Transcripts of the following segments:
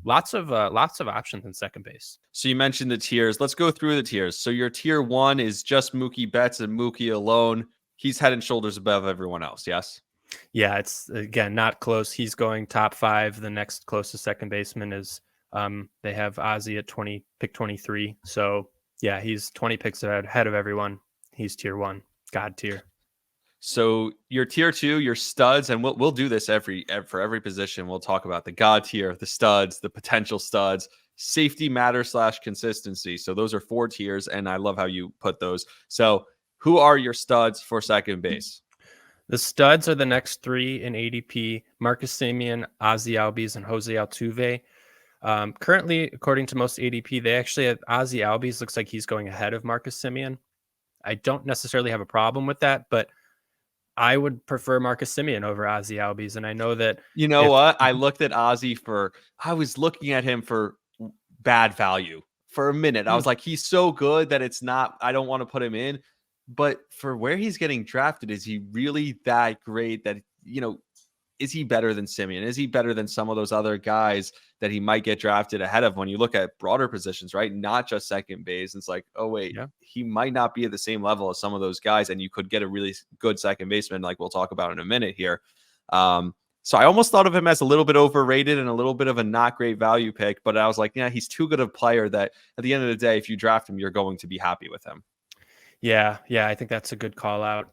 lots of options in second base. So you mentioned the tiers. Let's go through the tiers. So your tier 1 is just Mookie Betts and Mookie alone. He's head and shoulders above everyone else. Yes. Yeah, it's again not close. He's going top 5. The next closest second baseman is they have Ozzy at pick 23. So yeah, he's 20 picks ahead of everyone. He's tier 1, God tier. So your tier 2, your studs, and we'll do this for every position. We'll talk about the God tier, the studs, the potential studs, safety matter / consistency. So those are 4 tiers, and I love how you put those. So who are your studs for second base? The studs are the next 3 in ADP: Marcus Semien, Ozzy Albies, and Jose Altuve. Currently, according to most ADP, they actually have Ozzy Albies looks like he's going ahead of Marcus Semien. I don't necessarily have a problem with that, but I would prefer Marcus Semien over Ozzy Albies. And I know that You know what? I looked at Ozzy I was looking at him for bad value for a minute. I was like, he's so good that I don't want to put him in. But for where he's getting drafted, is he really that great that, is he better than Semien? Is he better than some of those other guys that he might get drafted ahead of when you look at broader positions, right? Not just second base. It's like, oh, wait, yeah. he might not be at the same level as some of those guys. And you could get a really good second baseman, like we'll talk about in a minute here. So I almost thought of him as a little bit overrated and a little bit of a not great value pick. But I was like, yeah, he's too good a player that at the end of the day, if you draft him, you're going to be happy with him. Yeah. I think that's a good call out.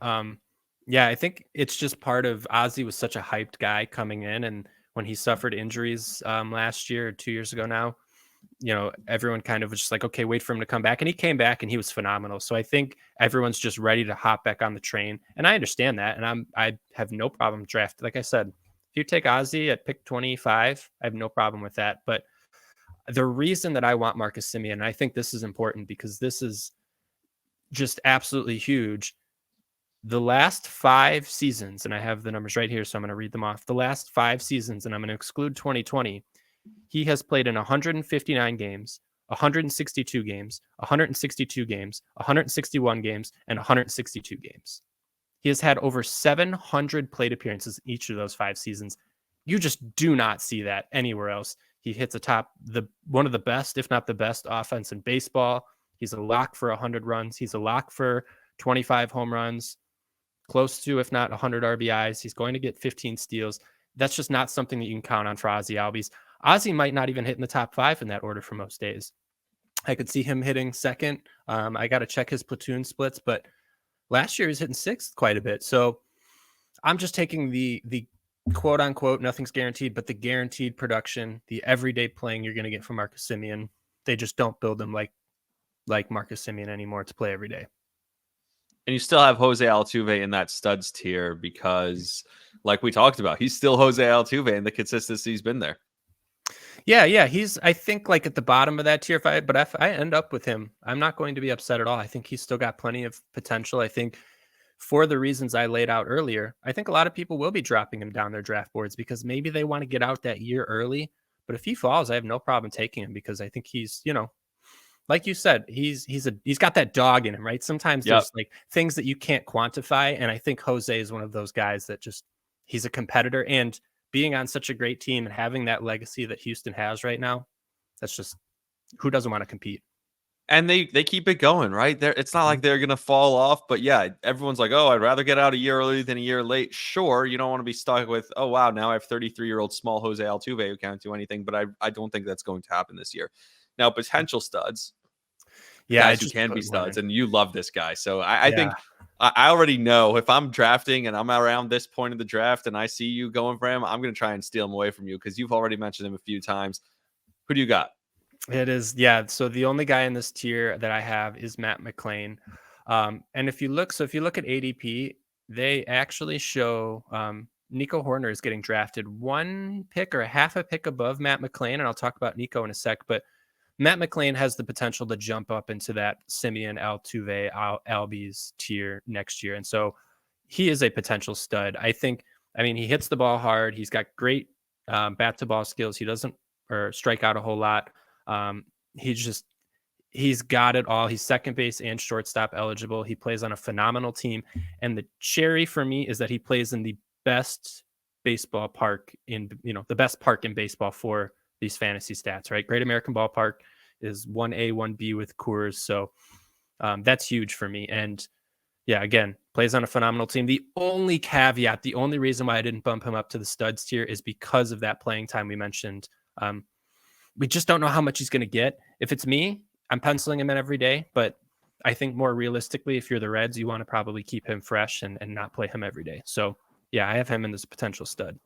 Yeah, I think it's just part of Ozzy was such a hyped guy coming in, and when he suffered injuries last year or 2 years ago now, everyone kind of was just like, okay, wait for him to come back, and he came back and he was phenomenal. So I think everyone's just ready to hop back on the train, and I understand that, and I have no problem drafting. Like I said, if you take Ozzy at pick 25, I have no problem with that. But the reason that I want Marcus Semien, and I think this is important because this is just absolutely huge. The last 5 seasons, and I have the numbers right here, so I'm going to read them off. The last 5 seasons, and I'm going to exclude 2020, he has played in 159 games, 162 games, 162 games, 161 games, and 162 games. He has had over 700 plate appearances each of those 5 seasons. You just do not see that anywhere else. He hits one of the best, if not the best, offense in baseball. He's a lock for 100 runs. He's a lock for 25 home runs, close to, if not 100 RBIs. He's going to get 15 steals. That's just not something that you can count on for Ozzy Albies. Ozzy might not even hit in the top 5 in that order for most days. I could see him hitting second. I got to check his platoon splits, but last year he was hitting 6th quite a bit. So I'm just taking the quote unquote, nothing's guaranteed, but the guaranteed production, the everyday playing you're going to get from Marcus Semien. They just don't build him like Marcus Semien anymore to play every day. And you still have Jose Altuve in that studs tier because, like we talked about, he's still Jose Altuve and the consistency has been there. Yeah. He's, I think, like at the bottom of that tier. If I end up with him, I'm not going to be upset at all. I think he's still got plenty of potential. I think for the reasons I laid out earlier, I think a lot of people will be dropping him down their draft boards because maybe they want to get out that year early. But if he falls, I have no problem taking him because I think he's, like you said, he's got that dog in him, right? Sometimes there's like things that you can't quantify. And I think Jose is one of those guys that he's a competitor, and being on such a great team and having that legacy that Houston has right now, that's just, who doesn't want to compete? And they keep it going, right? It's not like they're going to fall off, but yeah, everyone's like, oh, I'd rather get out a year early than a year late. Sure, you don't want to be stuck with, oh, wow, now I have 33-year-old small Jose Altuve who can't do anything, but I don't think that's going to happen this year. Now, potential studs, guys who can be studs, and you love this guy. So I think I already know if I'm drafting and I'm around this point of the draft and I see you going for him, I'm going to try and steal him away from you because you've already mentioned him a few times. Who do you got? It is, yeah. So the only guy in this tier that I have is Matt McLain. And if you look at ADP, they actually show Nico Horner is getting drafted 1 pick or a half a pick above Matt McLain. And I'll talk about Nico in a sec, but Matt McLain has the potential to jump up into that Semien, Altuve, Albies tier next year. And so he is a potential stud. I mean, he hits the ball hard. He's got great bat to ball skills. He doesn't strike out a whole lot. He's got it all. He's second base and shortstop eligible. He plays on a phenomenal team. And the cherry for me is that he plays in the best baseball park the best park in baseball for these fantasy stats, right? Great American Ballpark is 1A, 1B with Coors. So that's huge for me. And yeah, again, plays on a phenomenal team. The only caveat, the only reason why I didn't bump him up to the studs tier is because of that playing time we mentioned. We just don't know how much he's going to get. If it's me, I'm penciling him in every day. But I think more realistically, if you're the Reds, you want to probably keep him fresh and not play him every day. So yeah, I have him in this potential stud.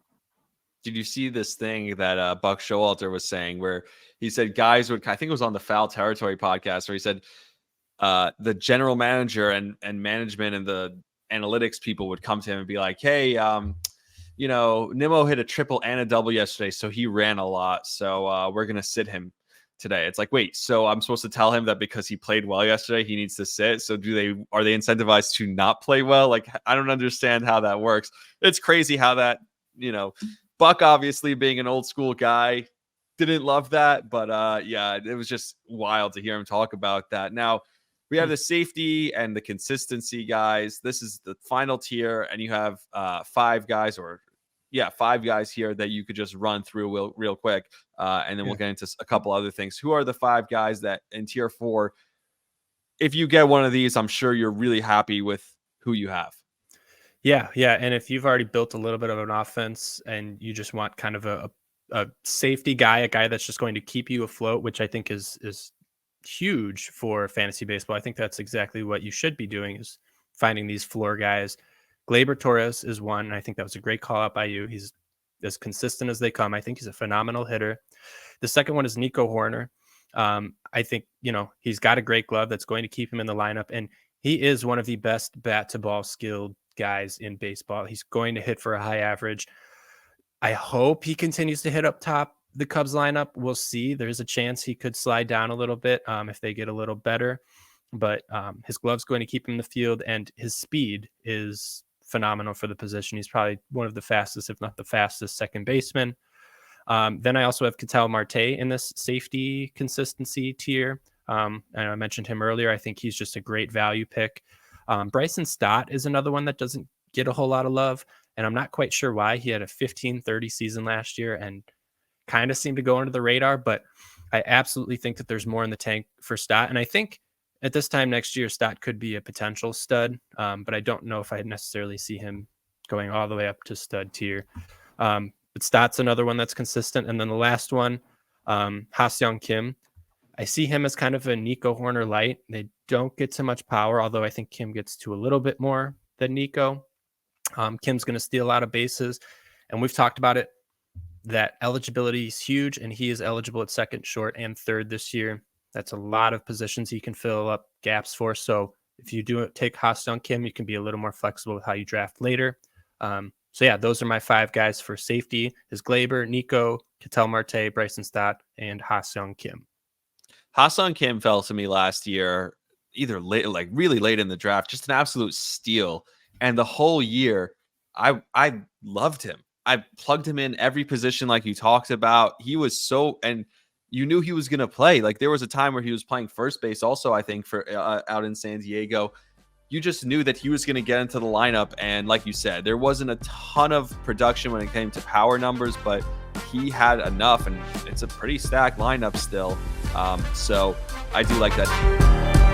Did you see this thing that Buck Showalter was saying where he said guys would, I think it was on the Foul Territory podcast, where he said the general manager and management and the analytics people would come to him and be like, hey, Nimmo hit a triple and a double yesterday, so he ran a lot. So we're going to sit him today. It's like, wait, so I'm supposed to tell him that because he played well yesterday, he needs to sit? So are they incentivized to not play well? Like, I don't understand how that works. It's crazy how that, Buck obviously being an old school guy didn't love that, but yeah, it was just wild to hear him talk about that. Now, we have the safety and the consistency guys. This is the final tier, and you have five guys here that you could just run through real quick, and then we'll get into a couple other things. Who are the five guys that in tier 4, if you get one of these, I'm sure you're really happy with who you have? Yeah. And if you've already built a little bit of an offense and you just want kind of a safety guy, a guy that's just going to keep you afloat, which I think is huge for fantasy baseball. I think that's exactly what you should be doing, is finding these floor guys. Gleyber Torres is one, and I think that was a great call out by you. He's as consistent as they come. I think he's a phenomenal hitter. The second one is Nico Horner. I think, he's got a great glove that's going to keep him in the lineup, and he is one of the best bat to ball skilled guys in baseball. He's going to hit for a high average. I hope he continues to hit up top the Cubs lineup. We'll see. There's a chance he could slide down a little bit if they get a little better, but his glove's going to keep him in the field, and his speed is phenomenal for the position. He's probably one of the fastest, if not the fastest, second baseman. Then I also have Ketel Marte in this safety consistency tier. And I mentioned him earlier. I think he's just a great value pick. Bryson Stott is another one that doesn't get a whole lot of love, and I'm not quite sure why. He had a 15-30 season last year and kind of seemed to go under the radar, but I absolutely think that there's more in the tank for Stott. And I think at this time next year, Stott could be a potential stud, but I don't know if I necessarily see him going all the way up to stud tier. But Stott's another one that's consistent. And then the last one, Ha-Seong Kim. I see him as kind of a Nico Horner light. They don't get so much power, although I think Kim gets to a little bit more than Nico. Kim's going to steal a lot of bases, and we've talked about it, that eligibility is huge, and he is eligible at second, short, and third this year. That's a lot of positions he can fill up gaps for. So if you do take Ha-Seong Kim, you can be a little more flexible with how you draft later. So yeah, those are my five guys for safety: is Gleyber, Nico, Ketel Marte, Bryson Stott, and Ha-Seong Kim. Ha-Seong Kim fell to me last year, either late, like really late in the draft, just an absolute steal. And the whole year, I loved him. I plugged him in every position like you talked about. He was and you knew he was going to play. Like, there was a time where he was playing first base also, I think, for out in San Diego. You just knew that he was going to get into the lineup. And like you said, there wasn't a ton of production when it came to power numbers, but he had enough, and it's a pretty stacked lineup still. So I do like that.